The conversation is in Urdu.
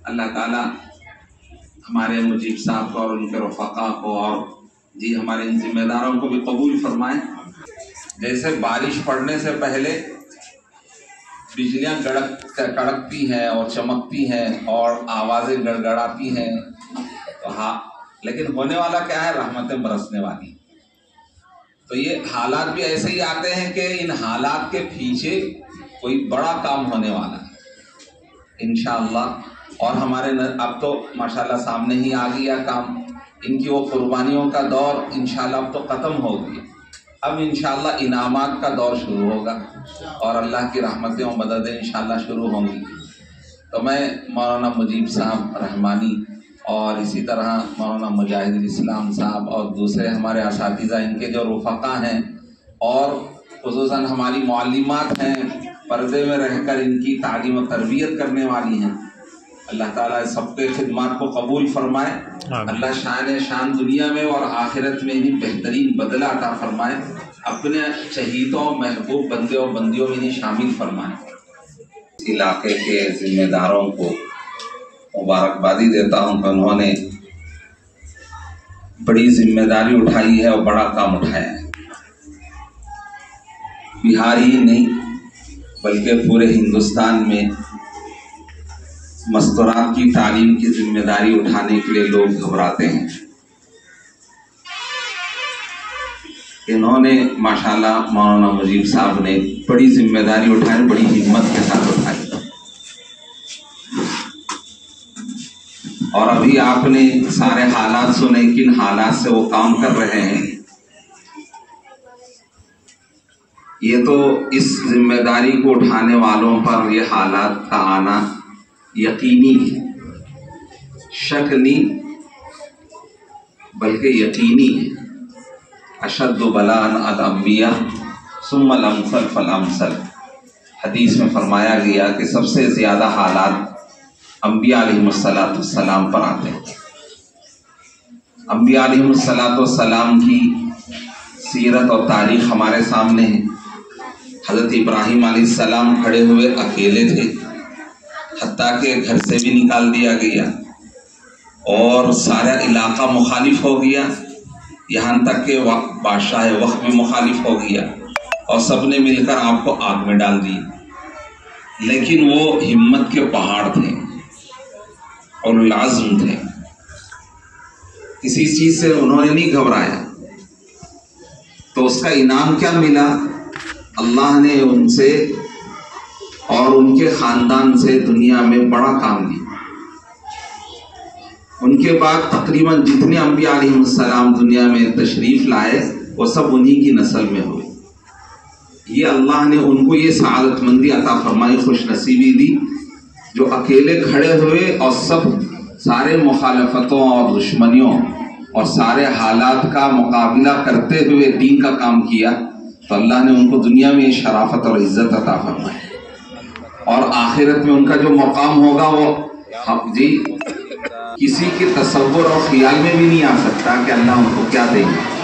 اللہ تعالیٰ ہمارے مجیب صاحب کو اور ان کے رفقا کو اور جی ہمارے ان ذمہ داروں کو بھی قبول فرمائیں۔ جیسے بارش پڑنے سے پہلے بجلیاں کڑکتی ہیں اور چمکتی ہیں اور آوازیں گڑگڑاتی ہیں، تو ہاں، لیکن ہونے والا کیا ہے؟ رحمتیں برسنے والی۔ تو یہ حالات بھی ایسے ہی آتے ہیں کہ ان حالات کے پیچھے کوئی بڑا کام ہونے والا ہے انشاءاللہ۔ اور ہمارے اب تو ماشاءاللہ سامنے ہی آ گیا کام، ان کی وہ قربانیوں کا دور انشاءاللہ اب تو ختم ہو گیا، اب انشاءاللہ انعامات کا دور شروع ہوگا اور اللہ کی رحمتیں و مددیں انشاءاللہ شروع ہوں گی۔ تو میں مولانا مجیب صاحب رحمانی اور اسی طرح مولانا مجاہد الاسلام صاحب اور دوسرے ہمارے اساتذہ، ان کے جو رفقا ہیں اور خصوصاً ہماری معلمات ہیں، پردے میں رہ کر ان کی تعلیم و تربیت کرنے والی ہیں، اللہ تعالیٰ سب کے خدمات کو قبول فرمائے۔ اللہ شان دنیا میں اور آخرت میں انہیں بہترین بدلہ عطا فرمائے، اپنے شہیدوں محبوب بندے اور بندیوں میں انہیں شامل فرمائے۔ اس علاقے کے ذمہ داروں کو مبارکبادی دیتا ہوں کہ انہوں نے بڑی ذمہ داری اٹھائی ہے اور بڑا کام اٹھایا ہے۔ بہار ہی نہیں بلکہ پورے ہندوستان میں مستورات کی تعلیم کی ذمہ داری اٹھانے کے لیے لوگ گھبراتے ہیں۔ انہوں نے ماشاءاللہ مولانا مجیب صاحب نے بڑی ذمہ داری اٹھائی، بڑی ہمت کے ساتھ اٹھائی، اور ابھی آپ نے سارے حالات سنے، کن حالات سے وہ کام کر رہے ہیں۔ یہ تو اس ذمہ داری کو اٹھانے والوں پر یہ حالات کا آنا یقینی ہے، شک نہیں بلکہ یقینی ہے۔ اشد بلاء الانبیاء ثم الامثل فالامثل، حدیث میں فرمایا گیا کہ سب سے زیادہ حالات انبیاء علیہ السلام پر آتے ہیں۔ انبیاء علیہ السلام کی سیرت اور تاریخ ہمارے سامنے ہے۔ حضرت ابراہیم علیہ السلام کھڑے ہوئے اکیلے تھے، حتیٰ کہ گھر سے بھی نکال دیا گیا اور سارا علاقہ مخالف ہو گیا، یہاں تک کہ بادشاہ وقت بھی مخالف ہو گیا اور سب نے مل کر آپ کو آگ میں ڈال دی، لیکن وہ ہمت کے پہاڑ تھے اور العزم تھے، کسی چیز سے انہوں نے نہیں گھبرایا۔ تو اس کا انعام کیا ملا؟ اللہ نے ان سے اور ان کے خاندان سے دنیا میں بڑا کام لیا۔ ان کے بعد تقریباً جتنے انبیاء علیہ السلام دنیا میں تشریف لائے وہ سب انہی کی نسل میں ہوئے۔ یہ اللہ نے ان کو یہ سعادت مندی عطا فرمائی، خوش نصیبی دی، جو اکیلے کھڑے ہوئے اور سارے مخالفتوں اور دشمنیوں اور سارے حالات کا مقابلہ کرتے ہوئے دین کا کام کیا، تو اللہ نے ان کو دنیا میں شرافت اور عزت عطا فرمائی، اور آخرت میں ان کا جو مقام ہوگا وہ کسی کے تصور اور خیال میں بھی نہیں آ سکتا کہ اللہ ان کو کیا دیں گے۔